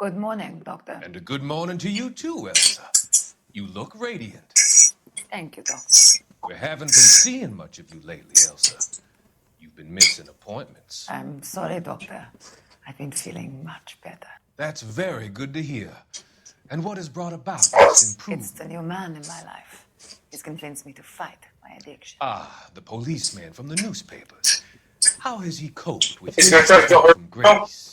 Good morning, Doctor. And a good morning to you too, Elsa. You look radiant. Thank you, Doctor. We haven't been seeing much of you lately, Elsa. You've been missing appointments. I'm sorry, Doctor. I've been feeling much better. That's very good to hear. And what has brought about this improvement? It's the new man in my life. He's convinced me to fight my addiction. Ah, the policeman from the newspapers. How has he coped with He's his gonna try to from grace?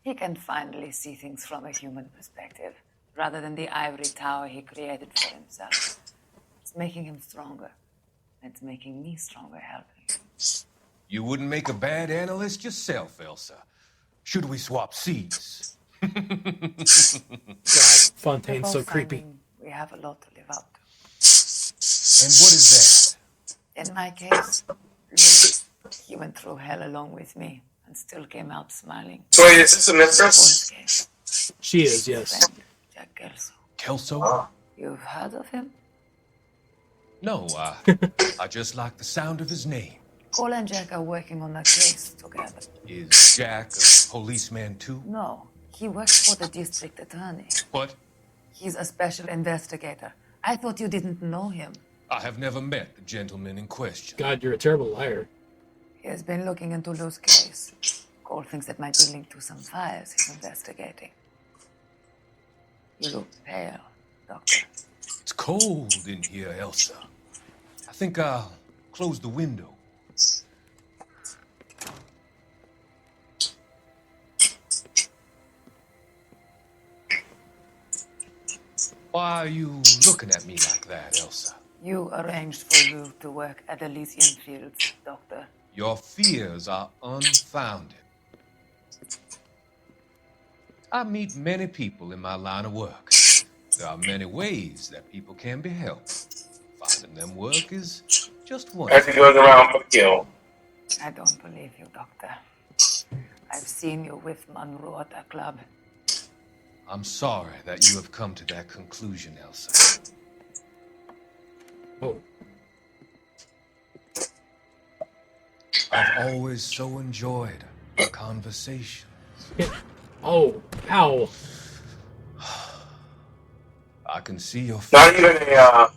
He can finally see things from a human perspective, rather than the ivory tower he created for himself. It's making him stronger. It's making me stronger helping him. You wouldn't make a bad analyst yourself, Elsa. Should we swap seats? God, Fontaine's so creepy. We have a lot to live up to. And what is that? In my case, Luke, he went through hell along with me and still came out smiling. So wait, is this a mistress? Case. She is, yes. Friend, Jack Kelso. Kelso? Oh. You've heard of him? No, I just like the sound of his name. Cole and Jack are working on a case together. Is Jack a policeman too? No, he works for the district attorney. What? He's a special investigator. I thought you didn't know him. I have never met the gentleman in question. God, you're a terrible liar. He has been looking into Lou's case. Cole thinks it might be linked to some files he's investigating. You look pale, Doctor. It's cold in here, Elsa. I think I'll close the window. Why are you looking at me like that, Elsa? You arranged for Lou to work at Elysian Fields, Doctor. Your fears are unfounded. I meet many people in my line of work. There are many ways that people can be helped. Finding them work is just one. As he goes around for the kill. I don't believe you, Doctor. I've seen you with Monroe at a club. I'm sorry that you have come to that conclusion, Elsa. Oh, I've always so enjoyed our conversations. oh, ow. I can see your Not face. even a,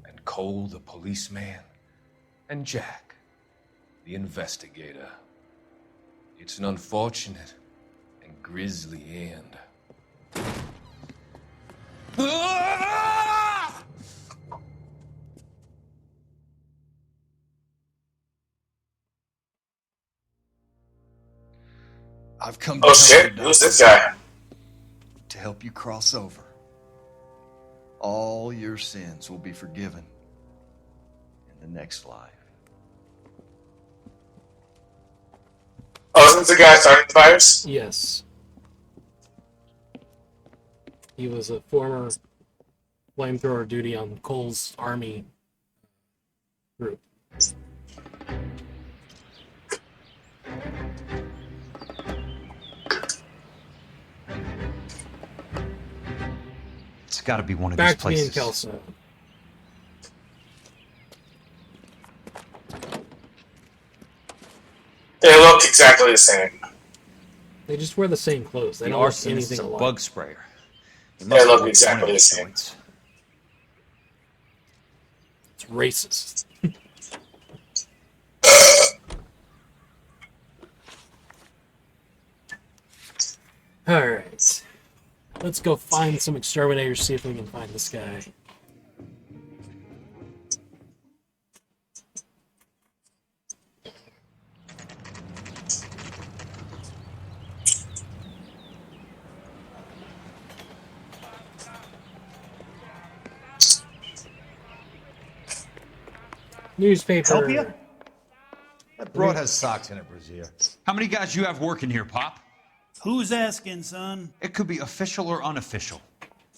And Cole, the policeman, and Jack, the investigator. It's an unfortunate and grisly end. I've come to oh help shit, you, who's Doctor, this guy? to help you cross over. All your sins will be forgiven in the next life. Oh, isn't this the guy starting the fires? Yes. He was a former flamethrower duty on Cole's army group. It's got to be one of Back these to me and places. Kelso. They look exactly the same. They just wear the same clothes. They The don't look arsonist anything is a alike. bug sprayer. He They must look have worked exactly one of the these same. joints. It's racist. Alright. Let's go find some exterminators, see if we can find this guy. Newspaper. Help you? That broad has socks in it, Brazier. How many guys you have working here, Pop? Who's asking, son? It could be official or unofficial.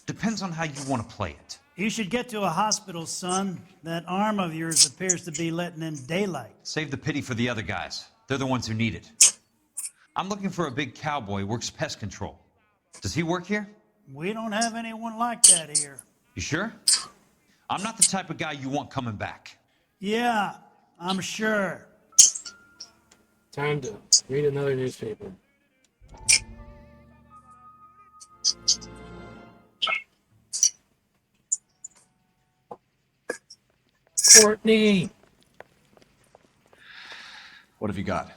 Depends on how you want to play it. You should get to a hospital, son. That arm of yours appears to be letting in daylight. Save the pity for the other guys. They're the ones who need it. I'm looking for a big cowboy who works pest control. Does he work here? We don't have anyone like that here. You sure? I'm not the type of guy you want coming back. Yeah, I'm sure. Time to read another newspaper. Courtney! What have you got?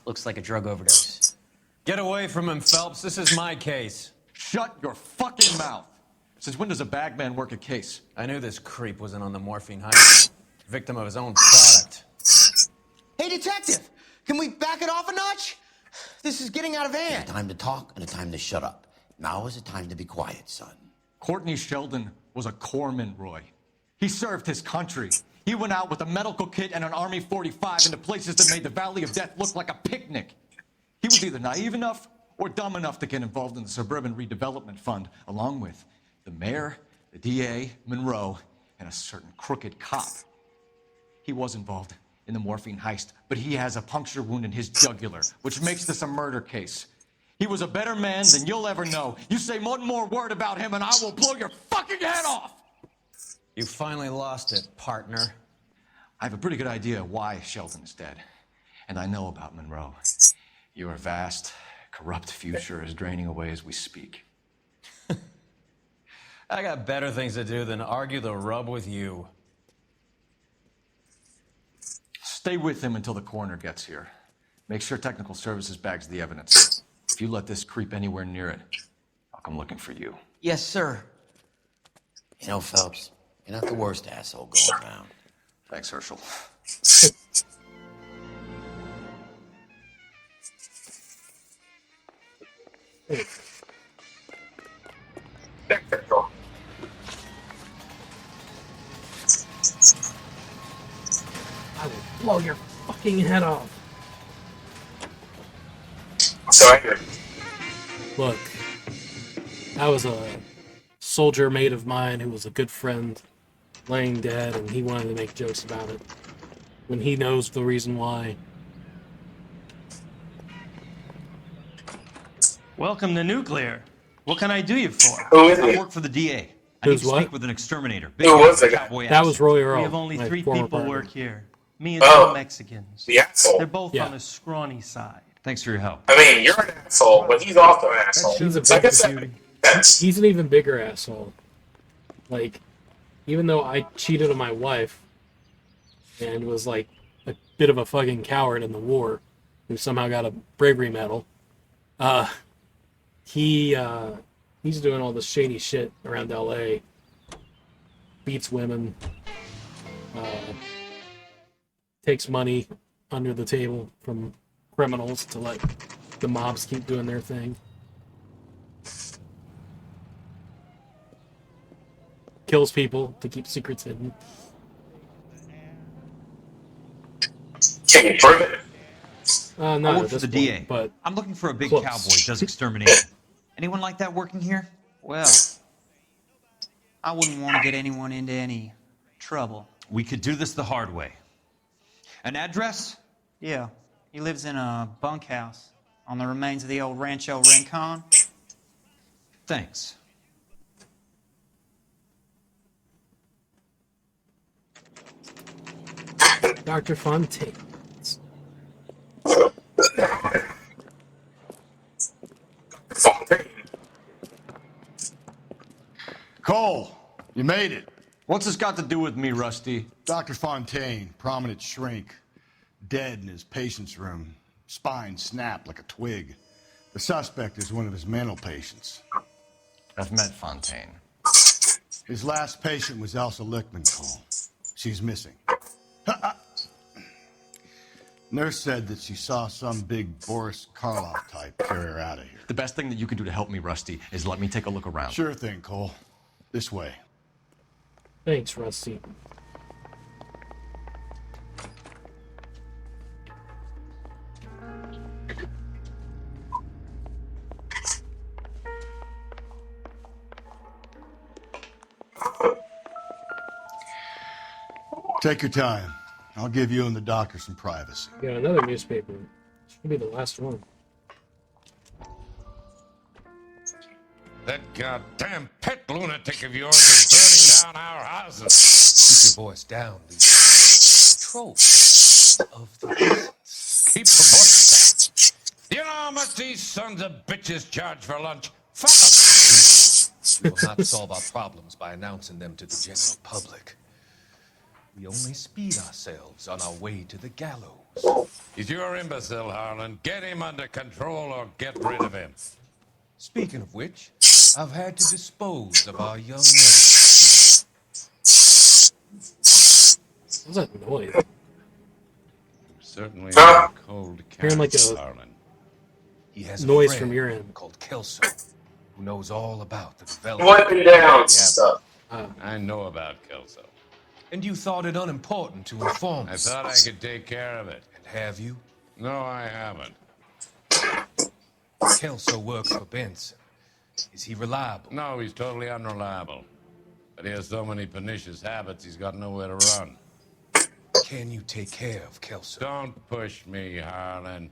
Looks like a drug overdose. Get away from him, Phelps. This is my case. Shut your fucking mouth! Since when does a bagman work a case? I knew this creep wasn't on the morphine heist. Victim of his own product. Hey, detective! Can we back it off a notch? This is getting out of hand. There's a time to talk and a time to shut up. Now is the time to be quiet, son. Courtney Sheldon was a corpsman, Roy. He served his country. He went out with a medical kit and an Army 45 into places that made the Valley of Death look like a picnic. He was either naive enough or dumb enough to get involved in the Suburban Redevelopment Fund, along with the mayor, the DA, Monroe, and a certain crooked cop. He was involved in the morphine heist, but he has a puncture wound in his jugular, which makes this a murder case. He was a better man than you'll ever know. You say one more word about him and I will blow your fucking head off! You finally lost it, partner. I have a pretty good idea why Sheldon is dead. And I know about Monroe. Your vast, corrupt future is draining away as we speak. I got better things to do than argue the rub with you. Stay with him until the coroner gets here. Make sure technical services bags the evidence. If you let this creep anywhere near it, I'll come looking for you. Yes, sir. You know, Phelps, you're not the worst asshole going around. Thanks, Herschel. I will blow your fucking head off. So angry. Look, that was a soldier mate of mine who was a good friend laying dead, and he wanted to make jokes about it when he knows the reason why. Welcome to Nuclear. What can I do you for? Who is I he? work for the DA. I Who's need to what? speak with an exterminator. Who was the guy? cowboy That was accent. Roy Earl. We have only my 3 former people partner. work here. Me and Oh. 2 Mexicans. The asshole. They're both Yeah. on the scrawny side. Thanks for your help. I mean, you're an asshole, but he's also an asshole. He's a Like I big said, that's He's an even bigger asshole. Like, even though I cheated on my wife and was like a bit of a fucking coward in the war, who somehow got a bravery medal, he's doing all this shady shit around LA. Beats women, takes money under the table from criminals to let the mobs keep doing their thing. Kills people to keep secrets hidden. can you prove it? Not I at work for this the point, DA. but I'm looking for a big close. cowboy who does extermination. Anyone like that working here? Well, I wouldn't want to get anyone into any trouble. We could do this the hard way. An address? Yeah, he lives in a bunkhouse on the remains of the old Rancho Rincon. Thanks. Dr. Fontaine. Fontaine. Cole, you made it. What's this got to do with me, Rusty? Dr. Fontaine, prominent shrink, dead in his patient's room, spine snapped like a twig. The suspect is one of his mental patients. I've met Fontaine. His last patient was Elsa Lichtman, Cole. She's missing. Nurse said that she saw some big Boris Karloff type carry her out of here. The best thing that you can do to help me, Rusty, is let me take a look around. Sure thing, Cole. This way. Thanks, Rusty. Take your time. I'll give you and the doctor some privacy. Got another newspaper. Should be the last one. That goddamn pet lunatic of yours is burning down our houses. Keep your voice down, these trolls of the woods. Keep your voice down. You know how much these sons of bitches charge for lunch? Fuck 'em! We will not solve our problems by announcing them to the general public. We only speed ourselves on our way to the gallows. He's your imbecile, Harlan. Get him under control or get rid of him. Speaking of which, I've had to dispose of our young medical student. What's that noise? Certainly a cold Hearing like character, a Harlan. He has a noise friend from your end. called Kelso, who knows all about the development. Wiping down stuff. I know about Kelso. And you thought it unimportant to inform us. I thought I could take care of it. And have you? No, I haven't. Kelso works for Benson. Is he reliable? No, he's totally unreliable. But he has so many pernicious habits, he's got nowhere to run. Can you take care of Kelso? Don't push me, Harlan.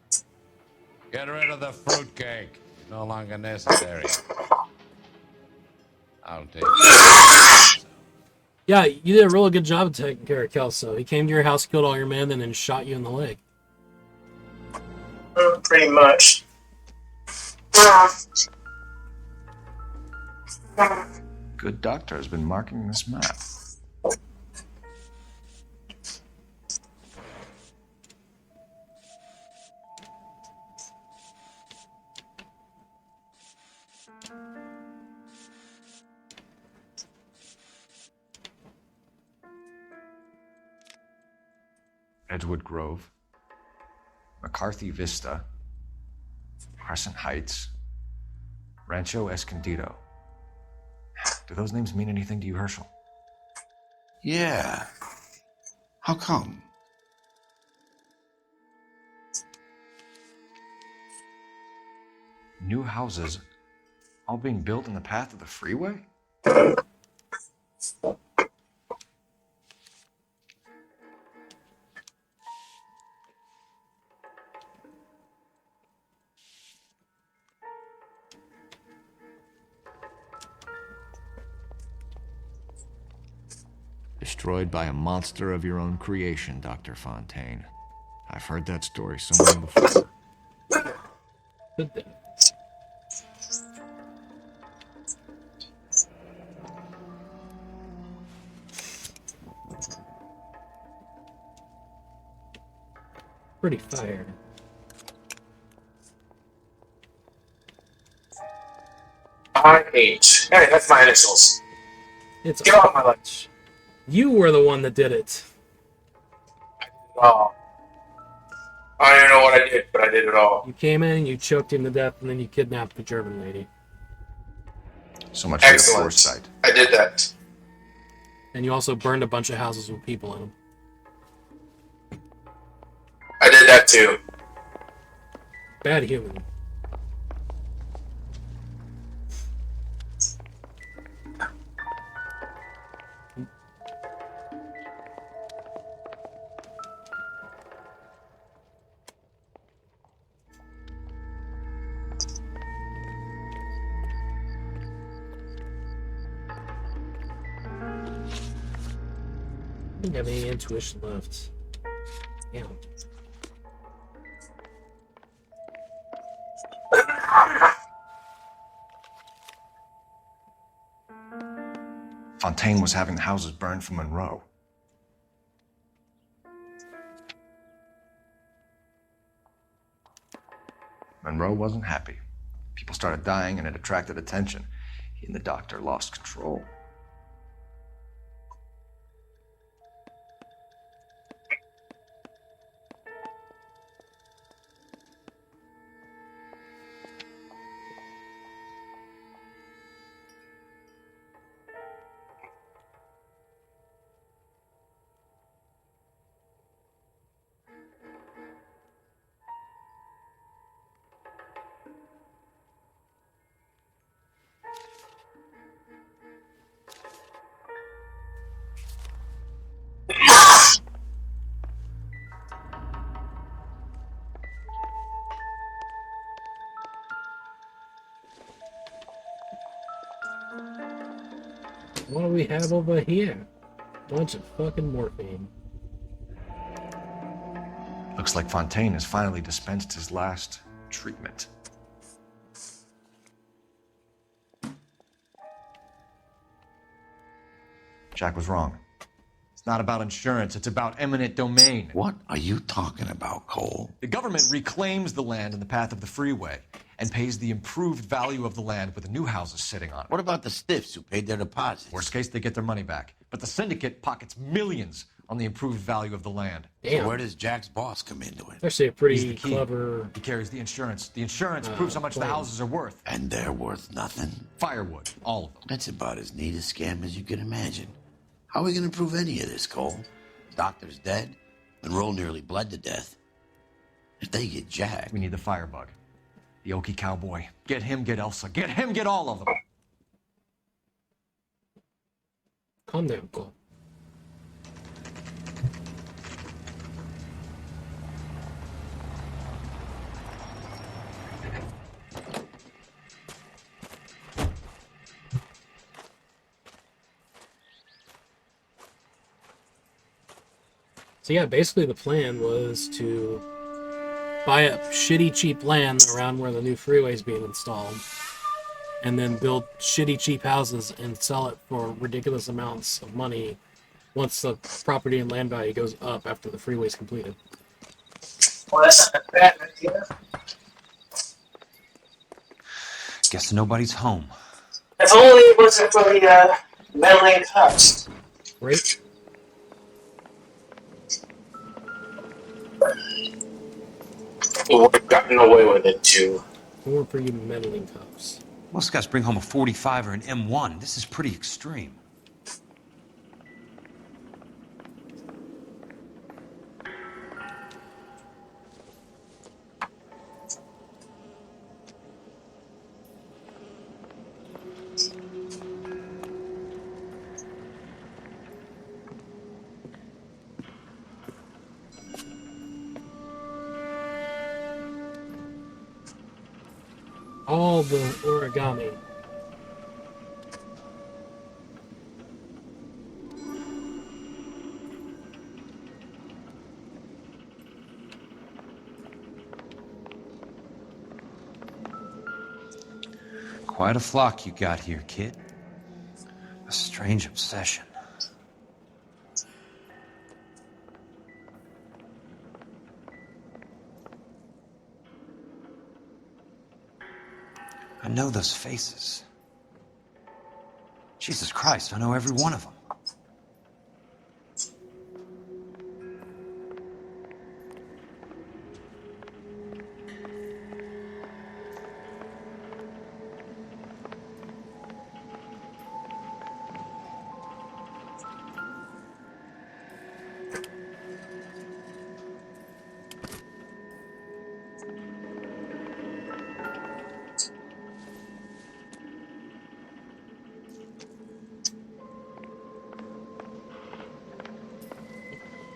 Get rid of the fruitcake. It's no longer necessary. I'll take it. Yeah, you did a really good job of taking care of Kelso. He came to your house, killed all your men, and then shot you in the leg. Pretty much. Good doctor has been marking this map. Edgewood Grove, McCarthy Vista, Crescent Heights, Rancho Escondido. Do those names mean anything to you, Herschel? Yeah. How come? New houses all being built in the path of the freeway? Destroyed by a monster of your own creation, Dr. Fontaine. I've heard that story somewhere before. Good thing. Pretty fire. RH. Hey, that's my initials. It's Get off my lunch. You were the one that did it. Oh. I don't even know what I did, but I did it all. You came in, you choked him to death, and then you kidnapped the German lady. So much for your Excellent. foresight. I did that. And you also burned a bunch of houses with people in them. I did that too. Bad human. I don't have any intuition left. Damn. Fontaine was having the houses burned for Monroe. Monroe wasn't happy. People started dying and it attracted attention. He and the doctor lost control. What do we have over here? Bunch of fucking morphine. Looks like Fontaine has finally dispensed his last treatment. Jack was wrong. It's not about insurance, it's about eminent domain. What are you talking about, Cole? The government reclaims the land in the path of the freeway and pays the improved value of the land with the new houses sitting on it. What about the stiffs who paid their deposits? Worst case, they get their money back. But the syndicate pockets millions on the improved value of the land. Damn. So where does Jack's boss come into it? Actually, a pretty clever. He carries the insurance. The insurance proves how much the houses are worth. And they're worth nothing? Firewood, all of them. That's about as neat a scam as you can imagine. How are we going to prove any of this, Cole? Doctor's dead. Monroe nearly bled to death. If they get Jack... We need the firebug. The Okie cowboy. Get him, get Elsa. Get him, get all of them. Calm down, Cole. So yeah, basically the plan was to buy up shitty cheap land around where the new freeway is being installed, and then build shitty cheap houses and sell it for ridiculous amounts of money once the property and land value goes up after the freeway is completed. Well, that's not a bad idea. Guess nobody's home. If only it wasn't for the meddling cops. Right? We would have gotten away with it too. More for you meddling cops. Most guys bring home a 45 or an M1. This is pretty extreme. All the origami. Quite a flock you got here, kid. A strange obsession. I know those faces. Jesus Christ, I know every one of them.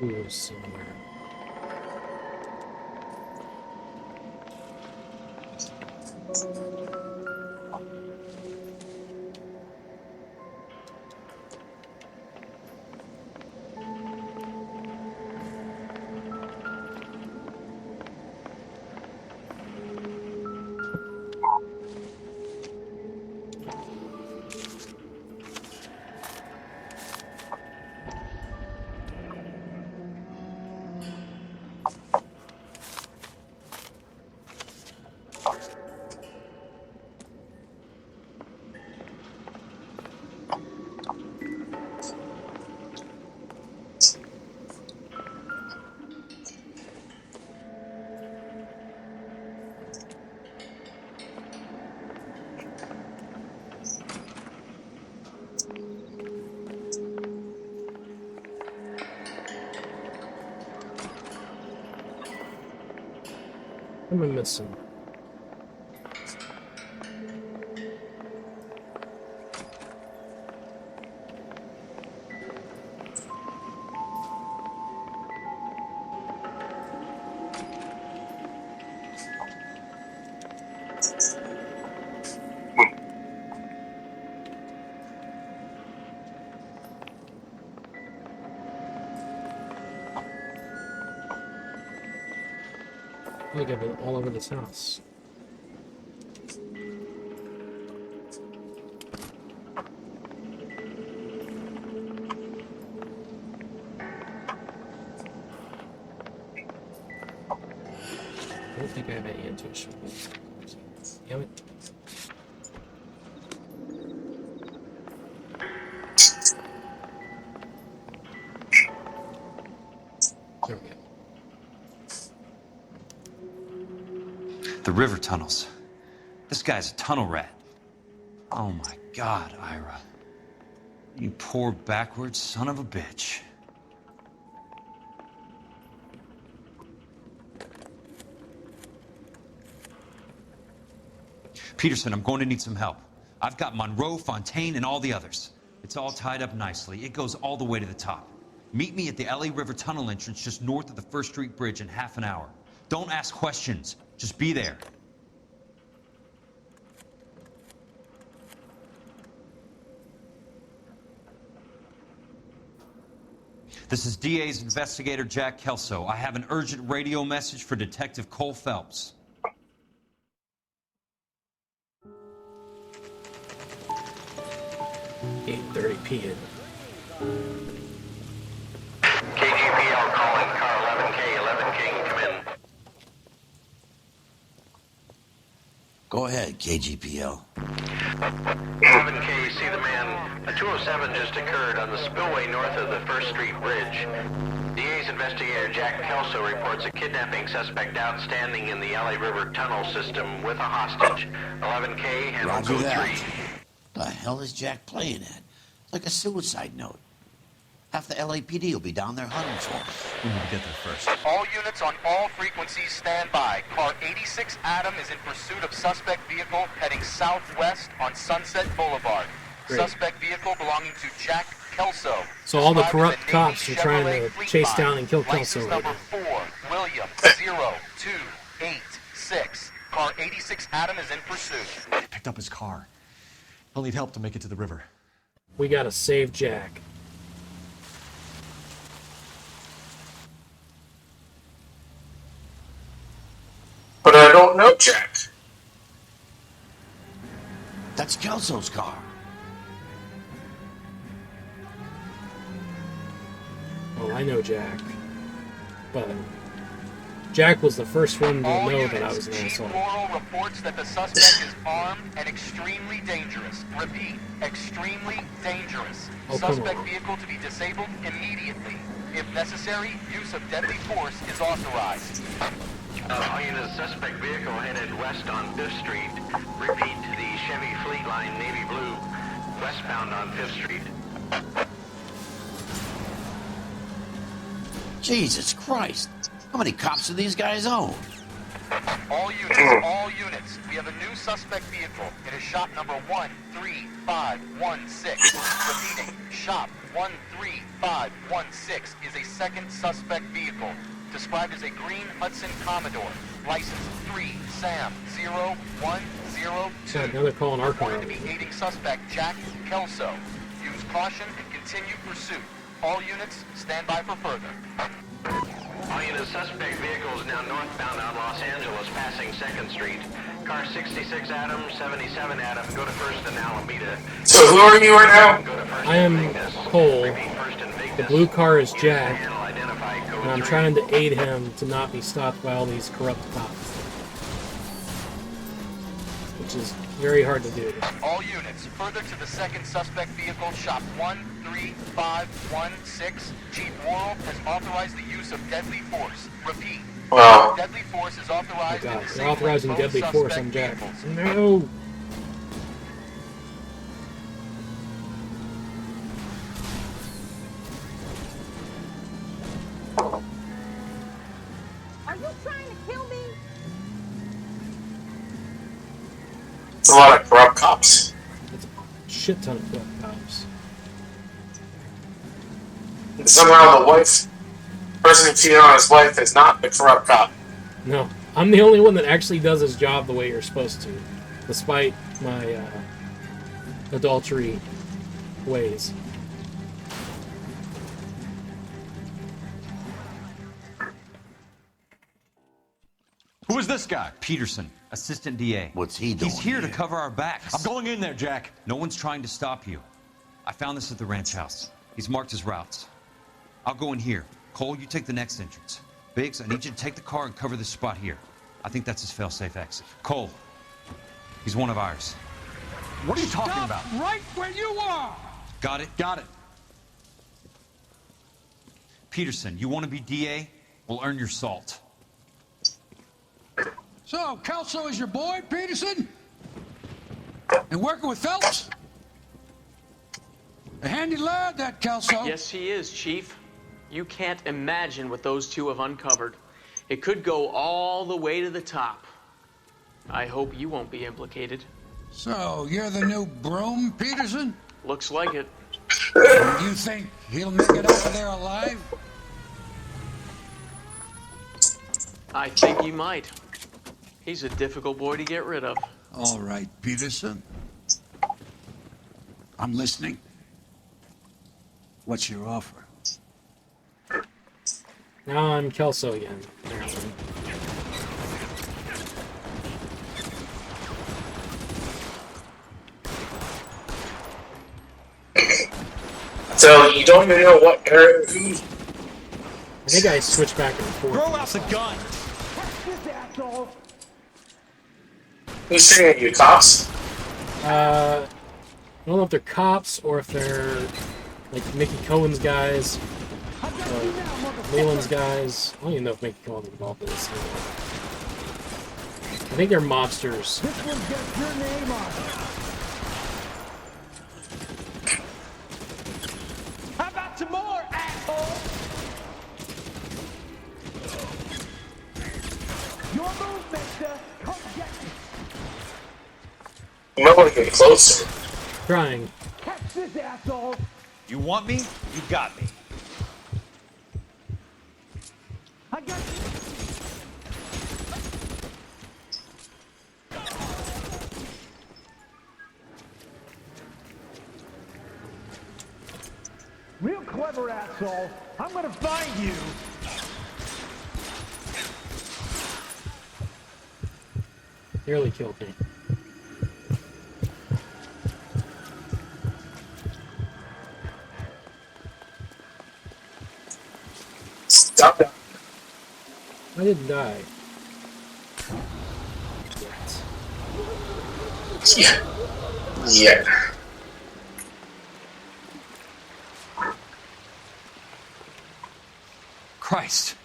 Ooh, somewhere. What am I missing? Look, I've been all over this house. don't think I have any intuition. Damn it. There we go. The river tunnels. This guy's a tunnel rat. Oh my God, Ira. You poor backwards son of a bitch. Peterson, I'm going to need some help. I've got Monroe, Fontaine, and all the others. It's all tied up nicely. It goes all the way to the top. Meet me at the LA River Tunnel entrance just north of the First Street Bridge in half an hour. Don't ask questions. Just be there. This is DA's investigator Jack Kelso. I have an urgent radio message for Detective Cole Phelps. $8:30 p.m. KGPL calling car 11K, 11K, come in. Go ahead, KGPL. 11K, see the man. A 207 just occurred on the spillway north of the First Street Bridge. DA's investigator Jack Kelso reports a kidnapping suspect outstanding in the LA River tunnel system with a hostage. 11K, handle Roger code that. 3. The hell is Jack playing at? Like a suicide note. Half the LAPD will be down there hunting for him. We need to get there first. All units on all frequencies stand by. Car 86 Adam is in pursuit of suspect vehicle heading southwest on Sunset Boulevard. Great. Suspect vehicle belonging to Jack Kelso. So all the Described corrupt as a cops Navy are trying Chevrolet to Fleet chase Line. down and kill License Kelso right number now. 4, William 0286. Car 86 Adam is in pursuit. They picked up his car. He'll need help to make it to the river. We gotta save Jack. But I don't know Jack. That's Kelso's car. Well, I know Jack. But Jack was the first one to know that I was an Chief asshole. Laurel reports that the suspect is armed and extremely dangerous. Repeat, extremely dangerous. Oh, come Suspect on. vehicle to be disabled immediately. If necessary, use of deadly force is authorized. All units, suspect vehicle headed west on 5th Street. Repeat, the Chevy Fleet Line navy blue, westbound on 5th Street. Jesus Christ. How many cops do these guys own? All units, we have a new suspect vehicle. It is shop number 13516. Repeating, shop 13516 is a second suspect vehicle. Described as a green Hudson Commodore. License 3 Sam 0102. God, now they're calling our car. Reported to be aiding suspect Jack Kelso. Use caution and continue pursuit. All units, stand by for further. All units, suspect vehicle is now northbound on Los Angeles, passing 2nd Street. Car 66 Adam, 77 Adam, go to 1st and Alameda. So who are you right now? I am Cole. The blue car is Jack. And I'm trying to aid him to not be stopped by all these corrupt cops. Which is very hard to do. All units, further to the second suspect vehicle, shop 13516. Chief Worrell has authorized the use of deadly force. Repeat. Wow. Deadly force is Oh authorized god, in they're authorizing deadly force on Jack. vehicles. No! Are you trying to kill me? It's a lot of corrupt cops. It's a shit ton of corrupt cops. And somehow the person who cheated on his wife is not the corrupt cop. No, I'm the only one that actually does his job the way you're supposed to, despite my adultery ways. Who is this guy? Peterson, assistant DA. What's he doing? He's here to cover our backs. I'm going in there, Jack. No one's trying to stop you. I found this at the ranch house. He's marked his routes. I'll go in here. Cole, you take the next entrance. Biggs, I need you to take the car and cover this spot here. I think that's his fail-safe exit. Cole, he's one of ours. What are you talking about? Right where you are! Got it? Got it. Peterson, you want to be DA? We'll earn your salt. So, Kelso is your boy, Peterson? And working with Phelps? A handy lad, that Kelso. Yes, he is, Chief. You can't imagine what those two have uncovered. It could go all the way to the top. I hope you won't be implicated. So, you're the new Broom, Peterson? Looks like it. You think he'll make it out of there alive? I think he might. He's a difficult boy to get rid of. All right, Peterson. I'm listening. What's your offer? Now I'm Kelso again, apparently. So you don't even know what area who. I think I switched back and forth. Throw out the gun. Who's shooting at you, cops? I don't know if they're cops or if they're like Mickey Cohen's guys or Leland's guys. I don't even know if Mickey Cohen's involved in this. I think they're mobsters. This one gets your name on it. How about some more, asshole? Your move, mister. Come get me. You might want to get closer. Trying. Catch this, asshole. You want me? You got me. I got you. Real clever, asshole. I'm gonna find you. Nearly killed me. Stop that. I didn't die. Yet. Yeah. Yeah. Christ.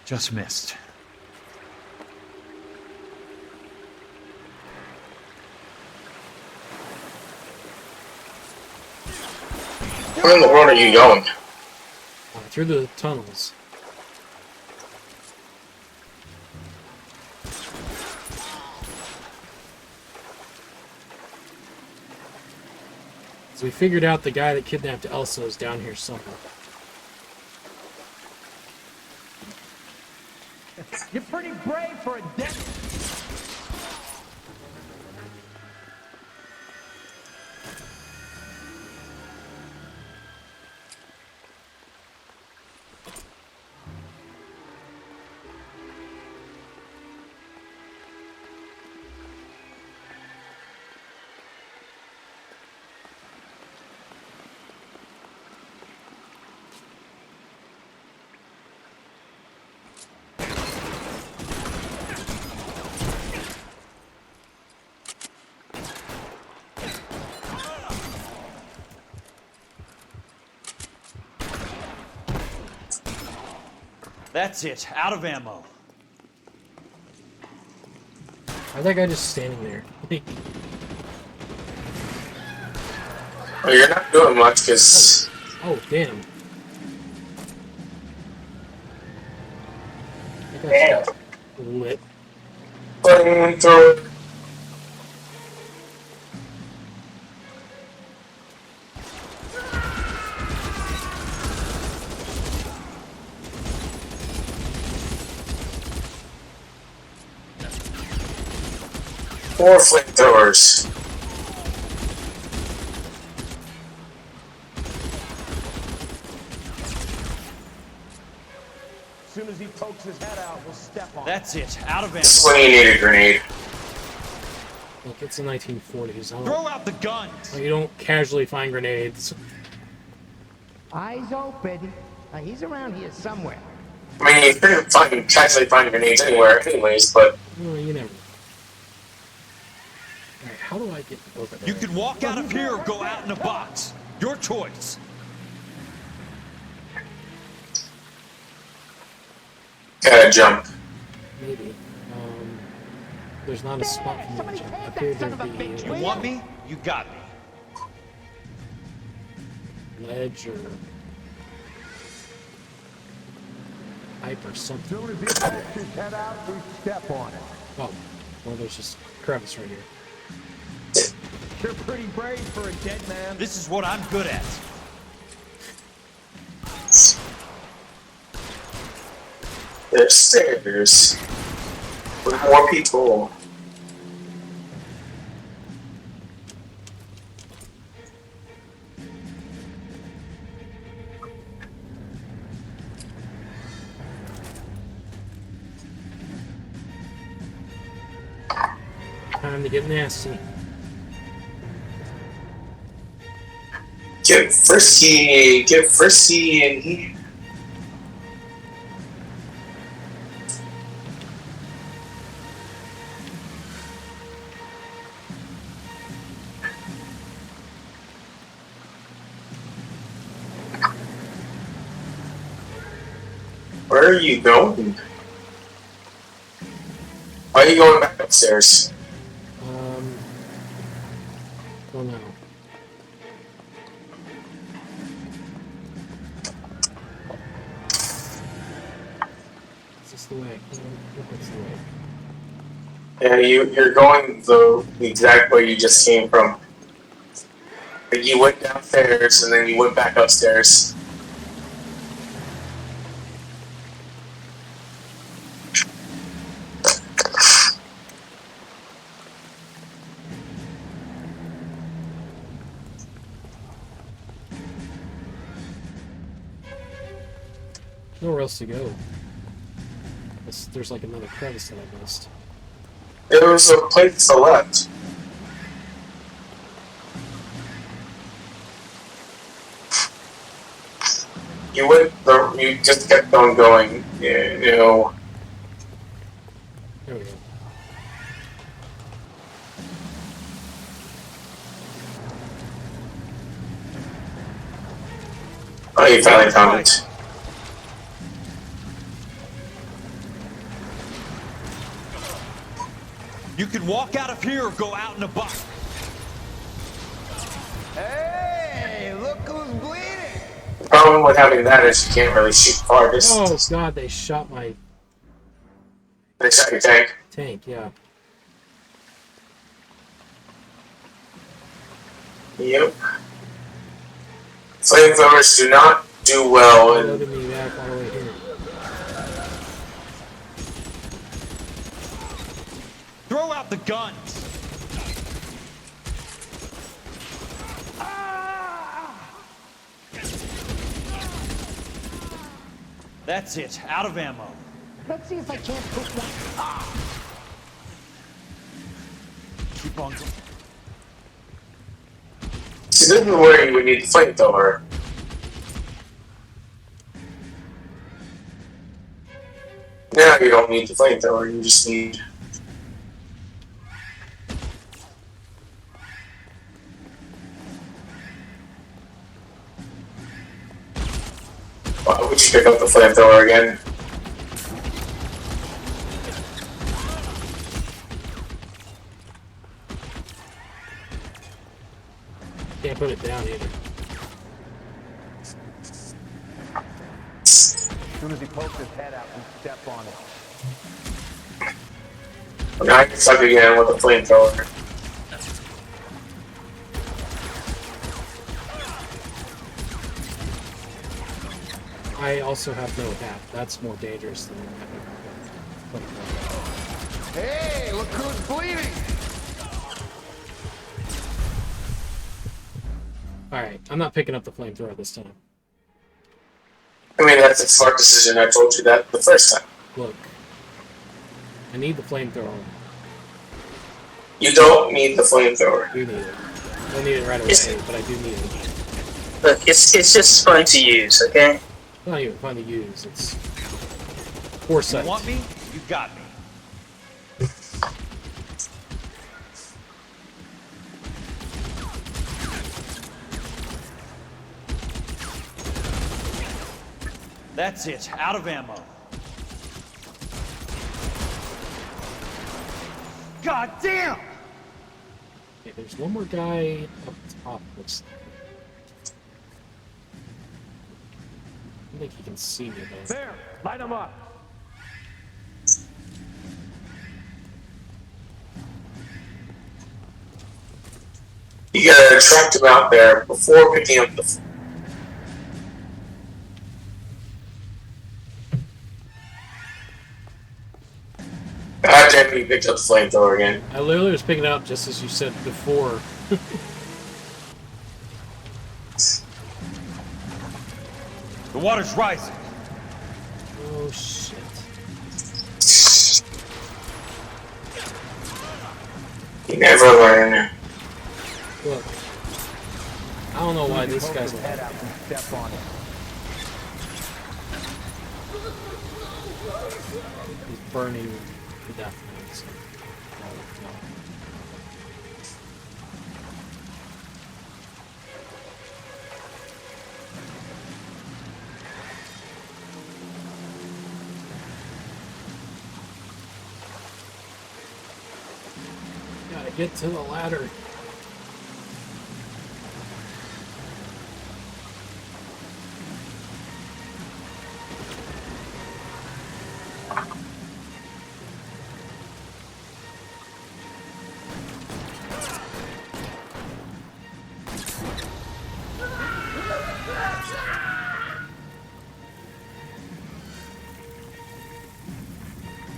Just missed. Where in the world are you going? Through the tunnels. So we figured out the guy that kidnapped Elsa is down here somewhere. You're pretty brave for a dead. That's it. Out of ammo. Why's that guy just standing there? Well, you're not doing much because. Oh, damn. Damn. Lit. Playing through. Four flamethrowers. As soon as he pokes his head out, we'll step on. That's it. Out of ammo. This is when you need a grenade. Look, it's the 1940s. Throw out the guns. You don't casually find grenades. Eyes open. He's around here somewhere. I mean, you couldn't casually find grenades anywhere, anyways, but Well, you never know. Alright, how do I get over there? You can walk out of here or go out in a box. Your choice. Gotta jump. Maybe. There's not a spot for me to jump. Appeared there'd be You want me? You got me. ledge or pipe or something. Soon as he sticks his head out, we step on it. Oh, well, there's just crevice right here. You're pretty brave for a dead man. This is what I'm good at. There's stairs. With more people. Time to get nasty. Get frisky in here. Where are you going? Why are you going back upstairs? Oh no. Is this the way? I think it's the way. Yeah, you're going the exact way you just came from. You went downstairs and then you went back upstairs. Nowhere else to go. There's like another crevice that I missed. There was a place to the left. You just kept on going. You know. There we go. Oh, you finally found it. You can walk out of here or go out in a box. Hey, look who's bleeding! The problem with having that is you can't really shoot far distance. Oh god, they shot my They shot your tank. tank, yeah. Yep. Flamethrowers do not do well in... Loaded me back all the way here. Throw out the guns. That's it. Out of ammo. Let's see if I can't push one. Keep on going. See, this is where you would need the flamethrower. Now you don't need the flamethrower, you just need... Why would you pick up the flamethrower again? Can't put it down either. As soon as he pokes his head out, we step on it. Now I can suck again with the flamethrower. I also have no hat. That's more dangerous than having a Hey, look who's bleeding! Alright, I'm not picking up the flamethrower this time. I mean, that's a smart decision. I told you that the first time. Look. I need the flamethrower. You don't need the flamethrower. I do need it. I don't need it right away, but I do need it. Look, it's just fun to use, okay? It's not even fun to use. It's foresight. You want me? You got me. That's it. Out of ammo. God damn! Okay, there's one more guy up top. Looks like. I don't think he can see me though. There, light him up. You gotta track him out there before picking up the. God damn, you picked up the flamethrower again. I literally was picking it up just as you said before. The water's rising. Oh shit. You never learn. Look. I don't know why this guy's head out and step on it. He's burning to death now. So. No. Gotta get to the ladder.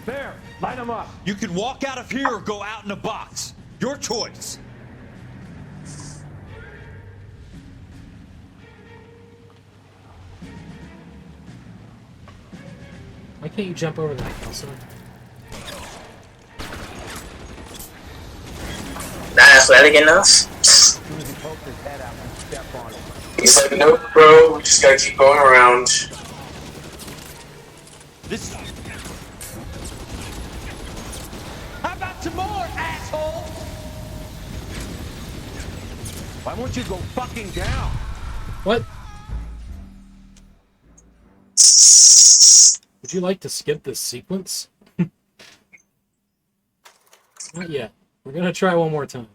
There, light him up. You can walk out of here or go out in a box. Your choice. Why can't you jump over that, Kelso? Not athletic enough? As soon as he pokes his head out and step on it. He's like, nope, bro, we just gotta keep going around. This. How about some more, asshole? Why won't you go fucking down? What? Would you like to skip this sequence? Not yet. We're gonna try one more time.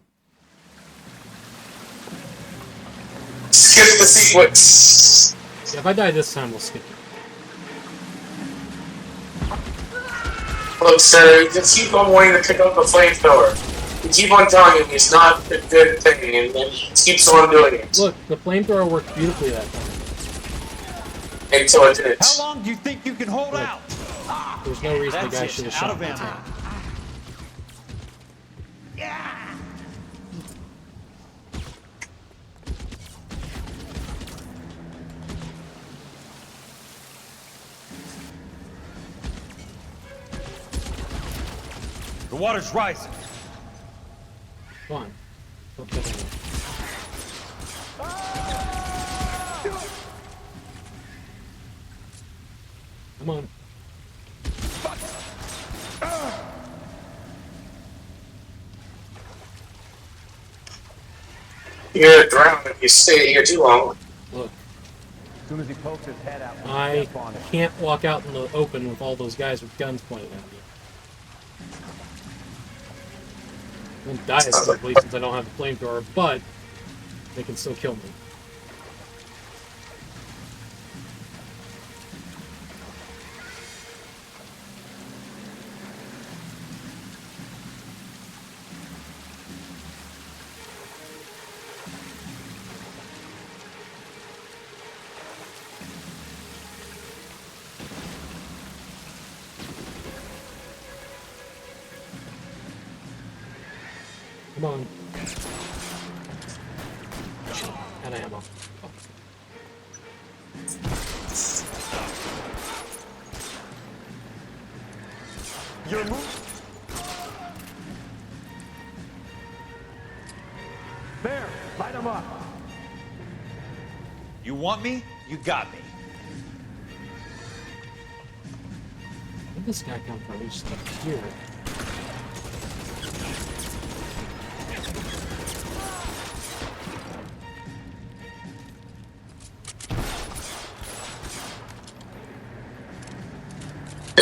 Skip the sequence. Yeah, if I die this time, we'll skip it. Look, sir, you just keep on wanting to pick up the flamethrower. You keep on telling him it's not a good thing, and then he keeps on doing it. Look, the flamethrower worked beautifully that time. Until it didn't. How long do you think you can hold out? There's no reason the That's guy it. should have Out shot of that ammo. time. The water's rising. Come on. Don't kill me. Come on. You're gonna drown if you stay here too long. Look, As soon as he pokes his head out and I step on it. can't walk out in the open with all those guys with guns pointed at me. I won't die as quickly since I don't have the flamethrower, but they can still kill me. Come on. Out of ammo. Oh. Your move. There, light him up. You want me? You got me. Where did this guy come from? He's just up here.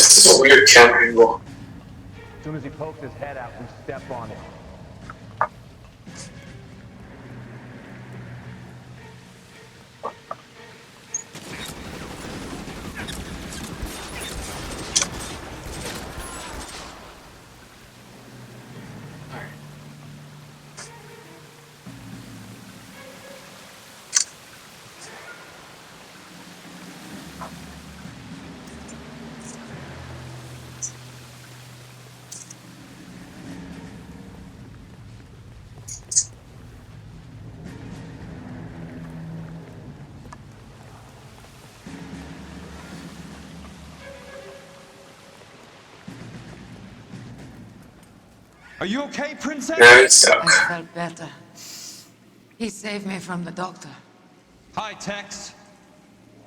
This is a weird camera angle. As soon as he pokes his head out, we step on it. Are you okay, Princess? No, I felt better. He saved me from the doctor. Hi, Tex.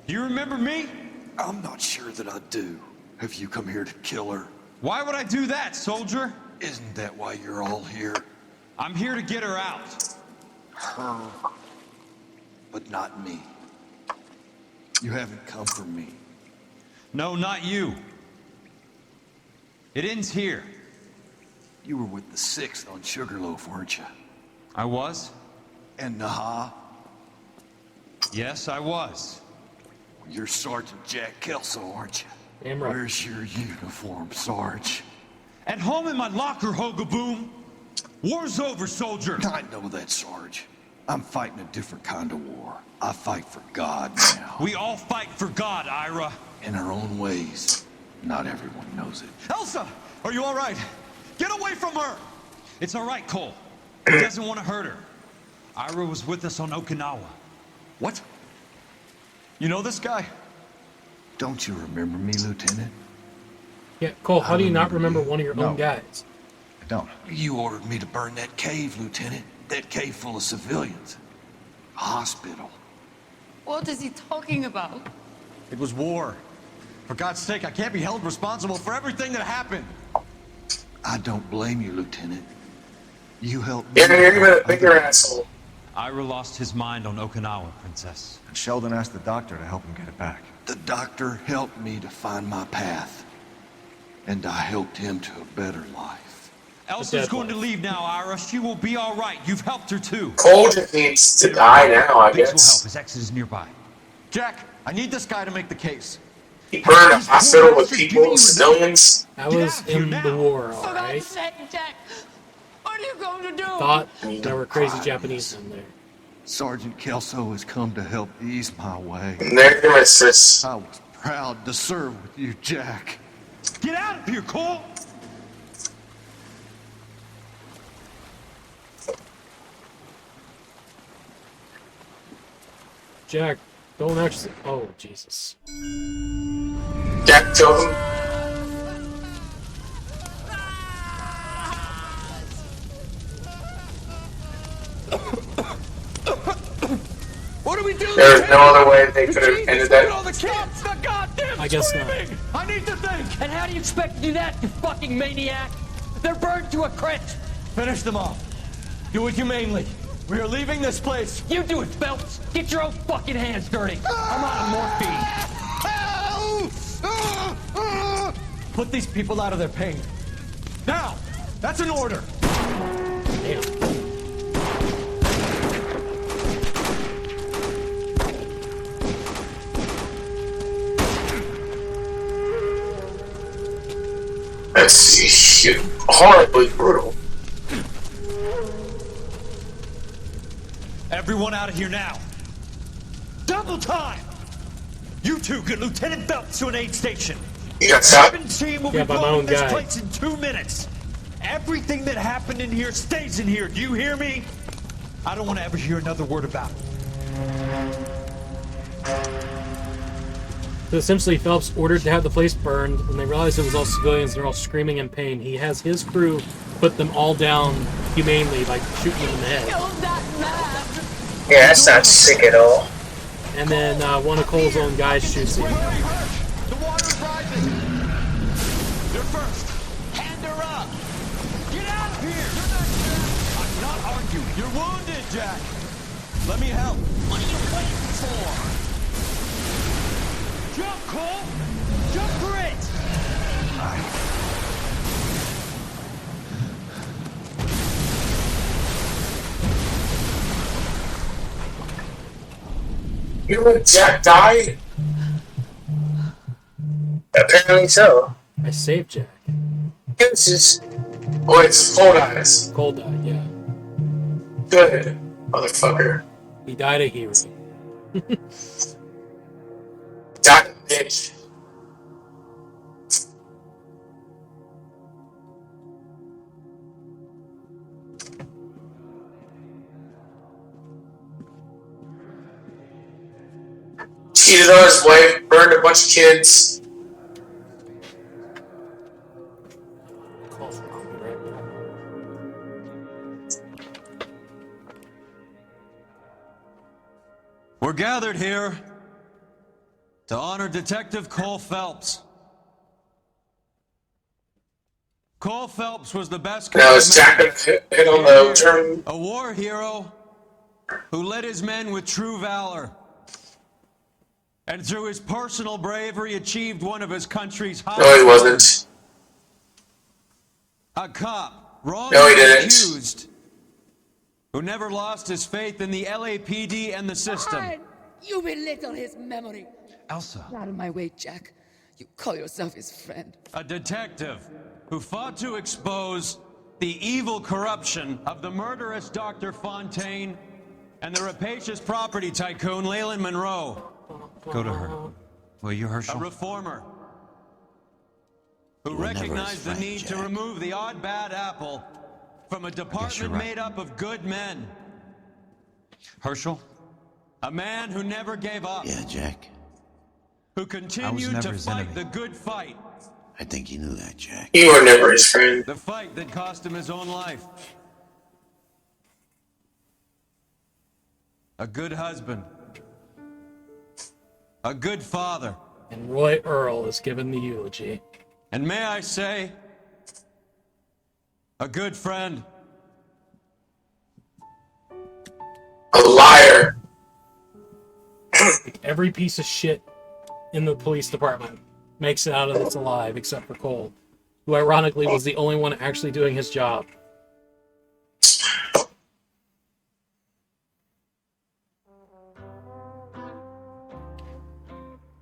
You remember me? I'm not sure that I do. Have you come here to kill her? Why would I do that, soldier? Isn't that why you're all here? I'm here to get her out. Her. But not me. You haven't come for me. No, not you. It ends here. You were with the 6th on Sugarloaf, weren't you? I was? And Naha? Yes, I was. You're Sergeant Jack Kelso, aren't you? Damn right. Where's your uniform, Sarge? At home in my locker, Hogaboom. War's over, soldier. I know that, Sarge. I'm fighting a different kind of war. I fight for God now. We all fight for God, Ira. In our own ways. Not everyone knows it. Elsa, are you all right? Get away from her! It's all right, Cole. He doesn't want to hurt her. Ira was with us on Okinawa. What? You know this guy? Don't you remember me, Lieutenant? Yeah, Cole, how do you not remember one of your own guys? I don't. You ordered me to burn that cave, Lieutenant. That cave full of civilians. A hospital. What is he talking about? It was war. For God's sake, I can't be held responsible for everything that happened. I don't blame you, Lieutenant. You helped me. Yeah, you're even a bigger asshole. Ira lost his mind on Okinawa, Princess. And Sheldon asked the doctor to help him get it back. The doctor helped me to find my path. And I helped him to a better life. Elsa's going to leave now, Ira. She will be all right. You've helped her too. Cole just needs to die now, I Things will guess. help. His exit is nearby. Jack, I need this guy to make the case. He burned a hospital with people, civilians. I was in the war, alright? Jack, what are you going to do? Thought there were crazy Japanese in there. Sergeant Kelso has come to help ease my way. There's your mistress. I was proud to serve with you, Jack. Get out of here, Cole! Jack, don't actually. Oh, Jesus. Jack killed him. What do we do? There's no other way they could have ended that. I guess not. I need to think. And how do you expect to do that, you fucking maniac? They're burned to a crisp. Finish them off. Do it humanely. We are leaving this place. You do it, Phelps. Get your own fucking hands dirty. I'm on morphine. Put these people out of their pain. Now! That's an order! Damn. That's horribly brutal. Everyone out of here now. Double time! You two get Lieutenant Phelps to an aid station. You got shot? Team will Yeah, be by my blowing own this guy. place in 2 minutes. Everything that happened in here stays in here. Do you hear me? I don't want to ever hear another word about it. So essentially, Phelps ordered to have the place burned. When they realized it was all civilians, they're all screaming in pain. He has his crew put them all down humanely by shooting them in the head. Yeah, that's not sick at all. And then one of Cole's own guys shoots him. The water's rising. You're first. Hand her up. Get out of here. I'm not arguing. You're wounded, Jack. Let me help. What are you waiting for? Jump, Cole! Jump for it! die. You let Jack die? Apparently so. I saved Jack. This is. Oh, it's Cold Eyes. Cold died, yeah. Good, motherfucker. He died a hero. Died a bitch. Cheated on his wife, burned a bunch of kids. We're gathered here to honor Detective Cole Phelps. Cole Phelps was the best Now is Jack hit on the turn? a war hero who led his men with true valor. And through his personal bravery achieved one of his country's highest. No, he wasn't. A cop, No, he didn't. accused, who never lost his faith in the LAPD and the system. You belittle his memory. Elsa. Get out of my way, Jack. You call yourself his friend. A detective who fought to expose the evil corruption of the murderous Dr. Fontaine and the rapacious property tycoon Leyland Monroe. Go to her. Will you, A Herschel? reformer who You were never his recognized the friend, need to Jack. remove the odd bad apple from a department right. made up of good men. Herschel? A man who never gave up. Yeah, Jack. Who continued never to his fight enemy. the good fight. I think you knew that, Jack. You were never his friend. The fight that cost him his own life. A good husband. A good father. And Roy Earl is given the eulogy. And may I say, a good friend. A liar. Every piece of shit in the police department makes it out of this alive, except for Cole, who ironically was the only one actually doing his job.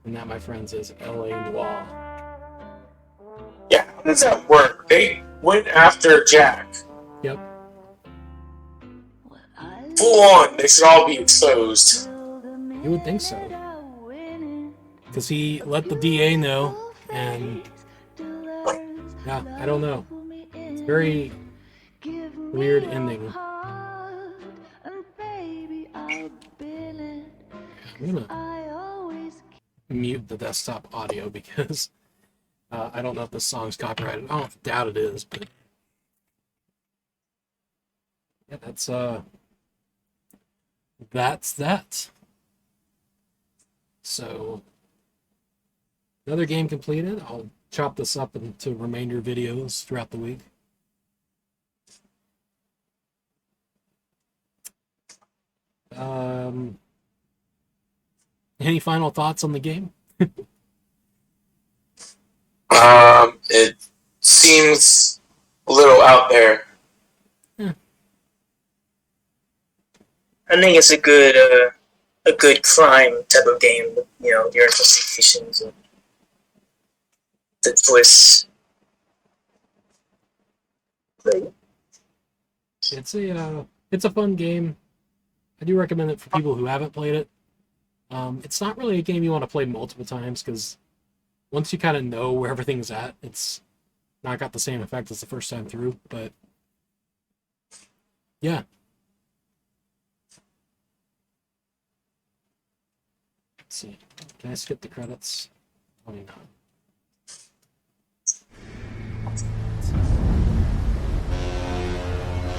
And that, my friends, is L.A. Noire. Yeah, how does that work? They went after Jack. Yep. Full on. They should all be exposed. You would think so. Because he let the DA know, and yeah, I don't know. It's a very weird ending. I'm gonna mute the desktop audio because I don't know if this song's copyrighted. I don't doubt it is, but yeah, that's that. So another game completed. I'll chop this up into remainder videos throughout the week. Any final thoughts on the game? It seems a little out there. I think it's a good crime type of game. You know, your investigations and the twists. It's a fun game. I do recommend it for people who haven't played it. It's not really a game you want to play multiple times because once you kind of know where everything's at, it's not got the same effect as the first time through. But yeah. Let's see. Can I skip the credits? Probably not.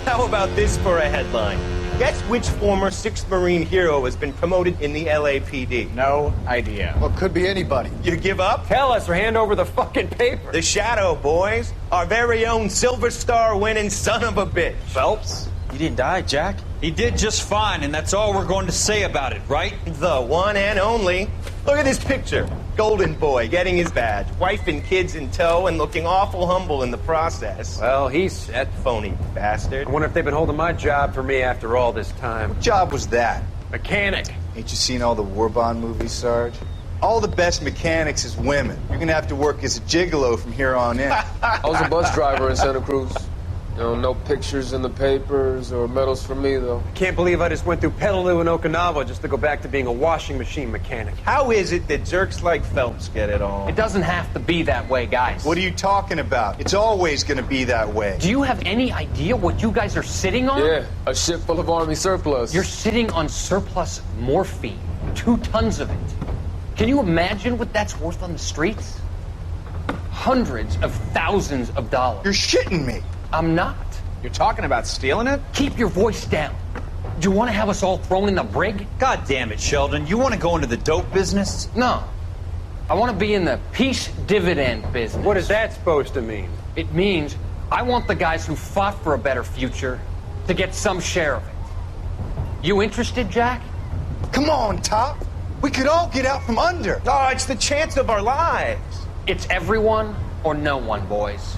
How about this for a headline? Guess which former 6th Marine hero has been promoted in the LAPD? No idea. Well, could be anybody. You give up? Tell us or hand over the fucking paper. The Shadow, boys. Our very own Silver Star winning son of a bitch. Phelps? He didn't die, Jack. He did just fine, and that's all we're going to say about it, right? The one and only. Look at this picture. Golden boy, getting his badge, wife and kids in tow, and looking awful humble in the process. Well, he's set. Phony bastard. I wonder if they've been holding my job for me after all this time. What job was that? Mechanic. Ain't you seen all the war bond movies, Sarge? All the best mechanics is women. You're gonna have to work as a gigolo from here on in. I was a bus driver in Santa Cruz. You know, no pictures in the papers or medals for me, though. I can't believe I just went through Petaloo and Okinawa just to go back to being a washing machine mechanic. How is it that jerks like Phelps get it all? It doesn't have to be that way, guys. What are you talking about? It's always gonna be that way. Do you have any idea what you guys are sitting on? Yeah, a ship full of Army surplus. You're sitting on surplus morphine. 2 tons of it. Can you imagine what that's worth on the streets? Hundreds of thousands of dollars. You're shitting me. I'm not. You're talking about stealing it? Keep your voice down. Do you want to have us all thrown in the brig? God damn it, Sheldon. You want to go into the dope business? No. I want to be in the peace dividend business. What is that supposed to mean? It means I want the guys who fought for a better future to get some share of it. You interested, Jack? Come on, Top. We could all get out from under. Oh, it's the chance of our lives. It's everyone or no one, boys.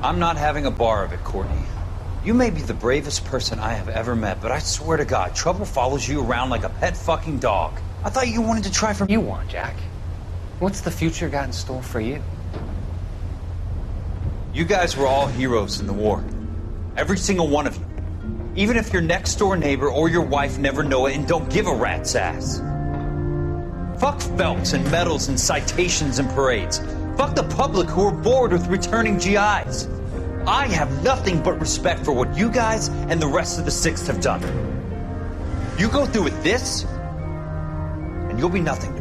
I'm not having a bar of it, Courtney. You may be the bravest person I have ever met, but I swear to God, trouble follows you around like a pet fucking dog. I thought you wanted to try for... You want, Jack? What's the future got in store for you? You guys were all heroes in the war. Every single one of you. Even if your next door neighbor or your wife never know it and don't give a rat's ass. Fuck Phelps and medals and citations and parades. Fuck the public who are bored with returning GIs. I have nothing but respect for what you guys and the rest of the 6th have done. You go through with this, and you'll be nothing to me.